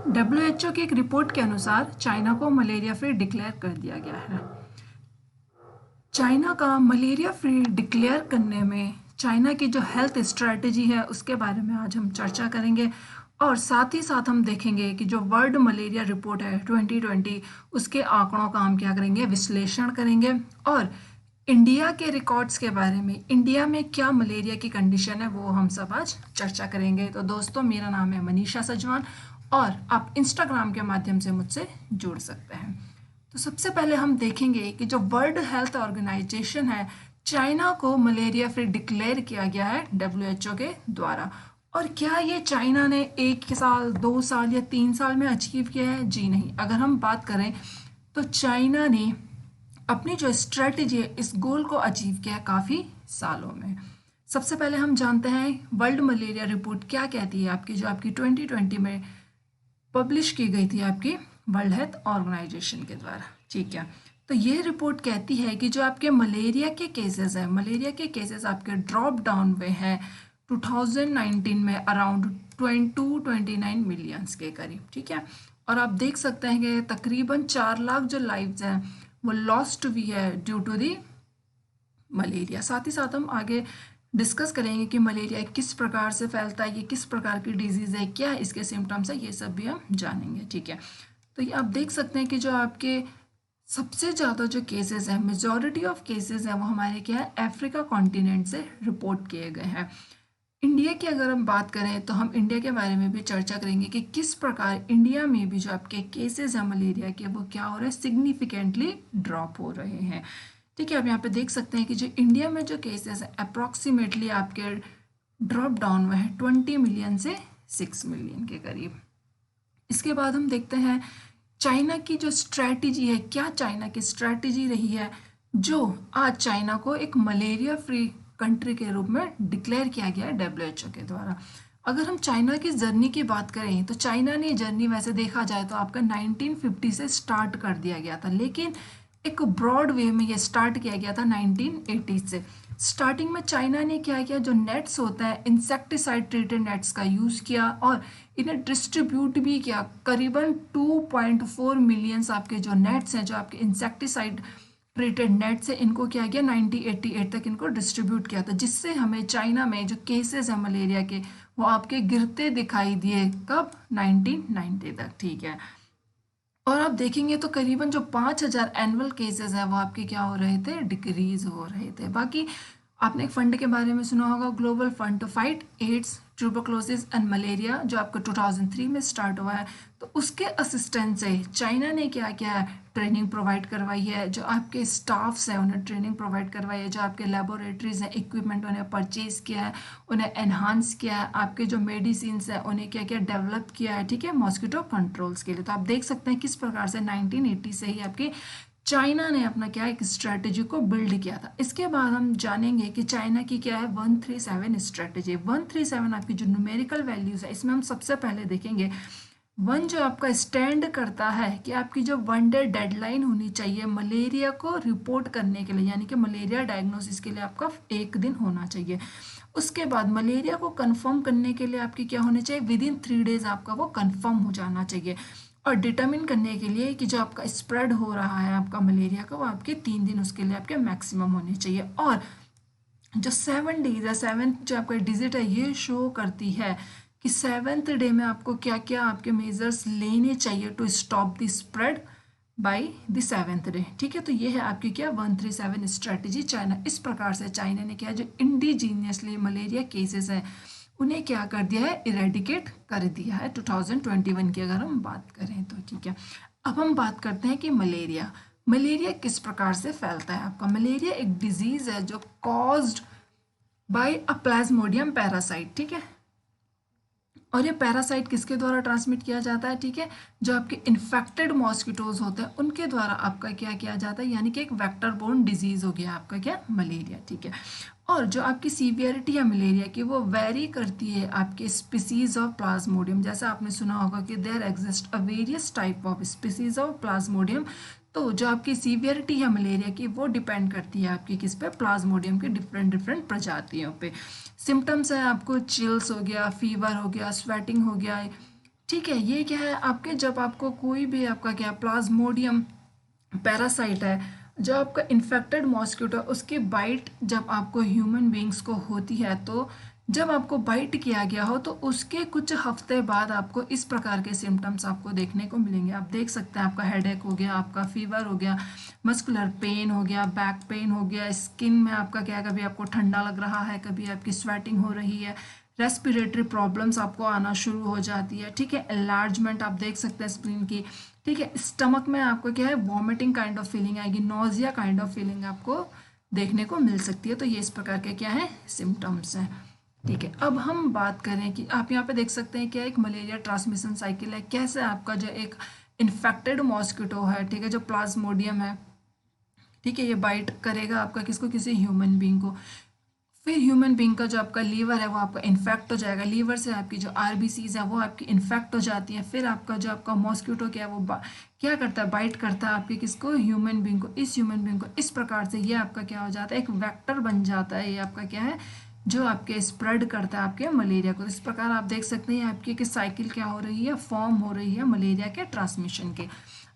WHO की एक report के अनुसार चाइना को मलेरिया फ्री डिक्लेयर कर दिया गया है। चाइना का मलेरिया फ्री डिक्लेयर करने में चाइना की जो हेल्थ स्ट्रेटजी है उसके बारे में आज हम चर्चा करेंगे और साथ ही साथ हम देखेंगे कि जो वर्ल्ड मलेरिया रिपोर्ट है 2020 उसके आंकड़ों का हम क्या करेंगे, विश्लेषण करेंगे और इंडिया के रिकॉर्ड्स के बारे में, इंडिया में क्या मलेरिया की कंडीशन है वो हम सब आज चर्चा करेंगे। तो दोस्तों, मेरा नाम है मनीषा सजवान और आप इंस्टाग्राम के माध्यम से मुझसे जुड़ सकते हैं। तो सबसे पहले हम देखेंगे कि जो वर्ल्ड हेल्थ ऑर्गेनाइजेशन है, चाइना को मलेरिया फ्री डिक्लेयर किया गया है WHO के द्वारा। और क्या ये चाइना ने 1 साल, 2 साल या 3 साल में अचीव किया है? जी नहीं। अगर हम बात करें तो चाइना ने अपनी जो स्ट्रेटजी है इस गोल को अचीव किया है काफ़ी सालों में। सबसे पहले हम जानते हैं वर्ल्ड मलेरिया रिपोर्ट क्या कहती है, जो आपकी 2020 में पब्लिश की गई थी आपकी वर्ल्ड हेल्थ ऑर्गेनाइजेशन के द्वारा। ठीक है, तो ये रिपोर्ट कहती है कि जो आपके मलेरिया के केसेस हैं, मलेरिया के केसेस आपके ड्रॉप डाउन हुए हैं 2019 में अराउंड 29 मिलियंस के करीब। ठीक है, और आप देख सकते हैं कि तकरीबन 4 लाख जो लाइव्स हैं वो लॉस्ट हुई है ड्यू टू दी मलेरिया। साथ ही साथ हम आगे डिस्कस करेंगे कि मलेरिया किस प्रकार से फैलता है, ये किस प्रकार की डिजीज़ है, क्या इसके सिम्टम्स है, ये सब भी हम जानेंगे। ठीक है, तो ये आप देख सकते हैं कि जो आपके सबसे ज़्यादा जो केसेस हैं, मेजॉरिटी ऑफ केसेस हैं वो हमारे क्या है, अफ्रीका कॉन्टिनेंट से रिपोर्ट किए गए हैं। इंडिया की अगर हम बात करें तो हम इंडिया के बारे में भी चर्चा करेंगे कि किस प्रकार इंडिया में भी जो आपके केसेस हैं मलेरिया के वो क्या हो रहे हैं, सिग्निफिकेंटली ड्रॉप हो रहे हैं। ठीक है, आप यहाँ पे देख सकते हैं कि जो इंडिया में जो केसेस हैं अप्रॉक्सीमेटली आपके ड्रॉप डाउन हुए हैं 20 मिलियन से 6 मिलियन के करीब। इसके बाद हम देखते हैं चाइना की जो स्ट्रैटेजी है, क्या चाइना की स्ट्रैटेजी रही है जो आज चाइना को एक मलेरिया फ्री कंट्री के रूप में डिक्लेयर किया गया है WHO के द्वारा। अगर हम चाइना की जर्नी की बात करें तो चाइना ने जर्नी वैसे देखा जाए तो आपका 1950 से स्टार्ट कर दिया गया था, लेकिन एक ब्रॉड वे में ये स्टार्ट किया गया था 1980 से। स्टार्टिंग में चाइना ने क्या किया, जो नेट्स होता है इंसेक्टिसाइड ट्रीटेड नेट्स का यूज़ किया और इन्हें डिस्ट्रीब्यूट भी किया। करीबन 2.4 मिलियंस आपके जो नेट्स हैं, जो आपके इंसेक्टिसाइड ट्रीटेड नेट से इनको क्या किया 1988 तक इनको डिस्ट्रीब्यूट किया था, जिससे हमें चाइना में जो केसेस हैं मलेरिया के वो आपके गिरते दिखाई दिए। कब? 1990 तक। ठीक है, और आप देखेंगे तो करीबन जो 5,000 एनुअल केसेस हैं वो आपके क्या हो रहे थे, डिक्रीज हो रहे थे। बाकी आपने एक फंड के बारे में सुना होगा, global fund to fight AIDS, tuberculosis and malaria, जो आपको 2003 में स्टार्ट हुआ है। तो उसके असिस्टेंट से चाइना ने क्या किया है, ट्रेनिंग प्रोवाइड करवाई है, जो आपके स्टाफ्स हैं उन्हें ट्रेनिंग प्रोवाइड करवाई है, जो आपके लेबोरेटरीज हैं इक्विपमेंट उन्हें परचेज किया है, उन्हें एनहांस किया है, आपके जो मेडिसिन हैं उन्हें क्या क्या डेवलप किया है। ठीक है, मॉस्किटो कंट्रोल्स के लिए। तो आप देख सकते हैं किस प्रकार से 1980 से ही आपके चाइना ने अपना क्या एक स्ट्रेटजी को बिल्ड किया था। इसके बाद हम जानेंगे कि चाइना की क्या है 137 स्ट्रेटजी। 137 आपकी जो न्यूमेरिकल वैल्यूज है इसमें हम सबसे पहले देखेंगे 1 जो आपका स्टैंड करता है कि आपकी जो 1 डे डेडलाइन होनी चाहिए मलेरिया को रिपोर्ट करने के लिए, यानी कि मलेरिया डायग्नोसिस के लिए आपका 1 दिन होना चाहिए। उसके बाद मलेरिया को कंफर्म करने के लिए आपकी क्या होनी चाहिए, विदिन 3 डेज आपका वो कंफर्म हो जाना चाहिए। और डिटरमिन करने के लिए कि जो आपका स्प्रेड हो रहा है आपका मलेरिया का वो आपके 3 दिन उसके लिए आपके मैक्सिमम होने चाहिए। और जो 7 डेज है, 7 जो आपका डिजिट है ये शो करती है कि 7th डे में आपको क्या क्या आपके मेजर्स लेने चाहिए to stop the spread by the 7th day. ठीक है, तो ये है आपकी क्या 137 स्ट्रेटजी चाइना। इस प्रकार से चाइना ने क्या, जो इंडिजीनियसली मलेरिया केसेस हैं उन्हें क्या कर दिया है, इरेडिकेट कर दिया है 2021 की अगर हम बात करें तो। ठीक है, अब हम बात करते हैं कि मलेरिया किस प्रकार से फैलता है। आपका मलेरिया एक डिजीज है जो caused by a Plasmodium parasite. ठीक है, और ये पैरासाइट किसके द्वारा ट्रांसमिट किया जाता है, ठीक है, जो आपके इन्फेक्टेड मॉस्किटोज होते हैं उनके द्वारा आपका क्या किया जाता है, यानी कि एक वेक्टर बोर्न डिजीज हो गया आपका क्या, मलेरिया। ठीक है, और जो आपकी सीवियरिटी है मलेरिया की वो वेरी करती है आपके स्पीसीज ऑफ प्लाज्मोडियम। जैसा आपने सुना होगा कि there exist a various type of species of plasmodium. तो जो आपकी सीवियरिटी है मलेरिया की वो डिपेंड करती है आपकी किस पे, प्लाज्मोडियम के डिफरेंट डिफरेंट प्रजातियों पे। सिम्टम्स है आपको चिल्स हो गया, फीवर हो गया, स्वेटिंग हो गया। ठीक है, ये क्या है आपके, जब आपको कोई भी आपका क्या प्लाज्मोडियम पैरासाइट है, जो आपका इन्फेक्टेड मॉस्किटो, उसकी बाइट जब आपको ह्यूमन बींग्स को होती है, तो जब आपको बाइट किया गया हो तो उसके कुछ हफ्ते बाद आपको इस प्रकार के सिम्टम्स आपको देखने को मिलेंगे। आप देख सकते हैं, आपका हेडेक हो गया, आपका फीवर हो गया, मस्कुलर पेन हो गया, बैक पेन हो गया, स्किन में आपका क्या है, कभी आपको ठंडा लग रहा है, कभी आपकी स्वेटिंग हो रही है, रेस्पिरेटरी प्रॉब्लम्स आपको आना शुरू हो जाती है। ठीक है, एनलार्जमेंट आप देख सकते हैं स्प्लीन की। ठीक है, स्टमक में आपको क्या है, वॉमिटिंग काइंड ऑफ फीलिंग आएगी, नोजिया काइंड ऑफ फीलिंग आपको देखने को मिल सकती है। तो ये इस प्रकार के क्या है, सिम्टम्स हैं। ठीक है, अब हम बात करें कि आप यहाँ पे देख सकते हैं क्या एक मलेरिया ट्रांसमिशन साइकिल है, कैसे आपका जो एक इन्फेक्टेड मॉस्किटो है, ठीक है, जो प्लाज्मोडियम है, ठीक है, ये बाइट करेगा आपका किसको, किसी ह्यूमन बींग को। फिर ह्यूमन बींग का जो आपका लीवर है वो आपका इन्फेक्ट हो जाएगा, लीवर से आपकी जो आरबीसीज है वो आपकी इन्फेक्ट हो जाती है। फिर आपका जो आपका मॉस्किटो क्या है, वो क्या करता है, बाइट करता है आपके किसको, ह्यूमन बींग को। इस ह्यूमन बींग को इस प्रकार से ये आपका क्या हो जाता है, एक वेक्टर बन जाता है, ये आपका क्या है, जो आपके स्प्रेड करता है आपके मलेरिया को। इस प्रकार आप देख सकते हैं आपकी एक साइकिल क्या हो रही है, फॉर्म हो रही है मलेरिया के ट्रांसमिशन के।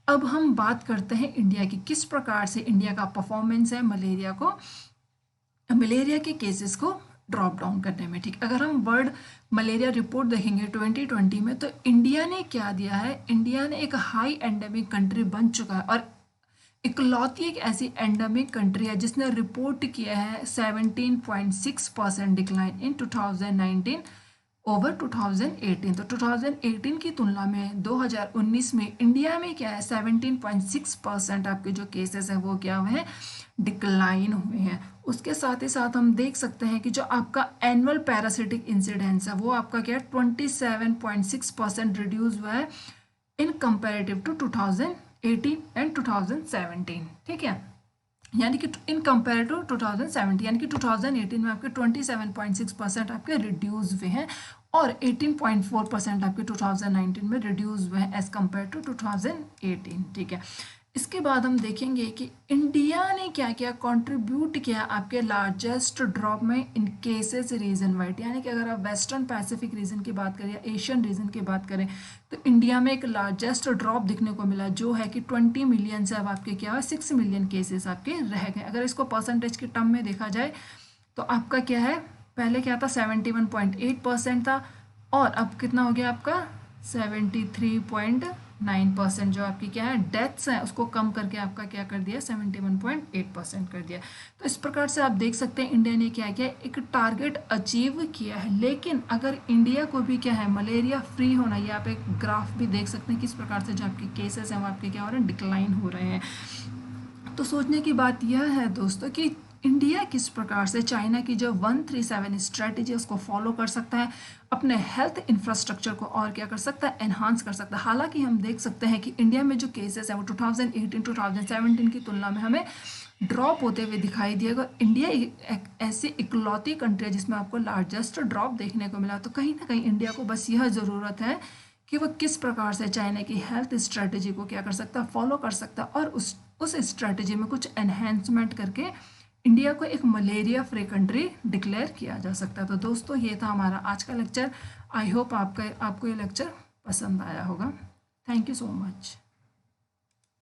अब हम बात करते हैं इंडिया की, किस प्रकार से इंडिया का परफॉर्मेंस है मलेरिया के केसेस को ड्रॉप डाउन करने में। ठीक, अगर हम वर्ल्ड मलेरिया रिपोर्ट देखेंगे 2020 में, तो इंडिया ने क्या दिया है, इंडिया ने एक हाई एंडेमिक कंट्री बन चुका है, और इकलौती एक ऐसी एंडेमिक कंट्री है जिसने रिपोर्ट किया है 17.6% डिक्लाइन इन 2019 ओवर 2018। तो 2018 की तुलना में 2019 में इंडिया में क्या है, 17.6% आपके जो केसेस हैं वो क्या हुए हैं, डिक्लाइन हुए हैं। उसके साथ ही साथ हम देख सकते हैं कि जो आपका एनुअल पैरासिटिक इंसिडेंस है वो आपका क्या है, 27.6% रिड्यूस हुआ है इन कंपेरेटिव टू 2018 एंड 2017। ठीक है, यानी कि इन कंपेयर टू 2017, यानी कि 2018 में आपके 27.6% आपके रिड्यूस हुए हैं, और 18.4% आपके 2019 में रिड्यूस हुए हैं एज कंपेयर टू 2018। ठीक है, इसके बाद हम देखेंगे कि इंडिया ने क्या क्या कंट्रीब्यूट किया आपके लार्जेस्ट ड्रॉप में इन केसेस रीजन वाइड। यानी कि अगर आप वेस्टर्न पैसिफिक रीजन की बात करें या एशियन रीजन की बात करें, तो इंडिया में एक लार्जेस्ट ड्रॉप दिखने को मिला, जो है कि 20 मिलियन से अब आपके क्या है, 6 मिलियन केसेस आपके रह गए। अगर इसको परसेंटेज के टर्म में देखा जाए तो आपका क्या है, पहले क्या था, 71.8% था, और अब कितना हो गया आपका 73.9%। जो आपकी क्या है डेथ्स हैं उसको कम करके आपका क्या कर दिया, 71.8% कर दिया। तो इस प्रकार से आप देख सकते हैं इंडिया ने क्या किया, एक टारगेट अचीव किया है। लेकिन अगर इंडिया को भी क्या है मलेरिया फ्री होना, ये आप एक ग्राफ भी देख सकते हैं किस प्रकार से जो आपके केसेस हैं वो आपके क्या हो रहे हैं, डिक्लाइन हो रहे हैं। तो सोचने की बात यह है दोस्तों कि इंडिया किस प्रकार से चाइना की जो 137 स्ट्रेटेजी उसको फॉलो कर सकता है, अपने हेल्थ इंफ्रास्ट्रक्चर को और क्या कर सकता है, एनहांस कर सकता है। हालांकि हम देख सकते हैं कि इंडिया में जो केसेस हैं वो 2018-2017 की तुलना में हमें ड्रॉप होते हुए दिखाई दिएगा। इंडिया एक ऐसी इकलौती कंट्री है जिसमें आपको लार्जेस्ट ड्रॉप देखने को मिला। तो कहीं ना कहीं इंडिया को बस यह ज़रूरत है कि वह किस प्रकार से चाइना की हेल्थ स्ट्रेटेजी को क्या कर सकता है, फॉलो कर सकता है, और उस स्ट्रेटेजी में कुछ एनहेंसमेंट करके इंडिया को एक मलेरिया फ्री कंट्री डिक्लेयर किया जा सकता है। तो दोस्तों ये था हमारा आज का लेक्चर। आई होप आपको ये लेक्चर पसंद आया होगा। Thank you so much.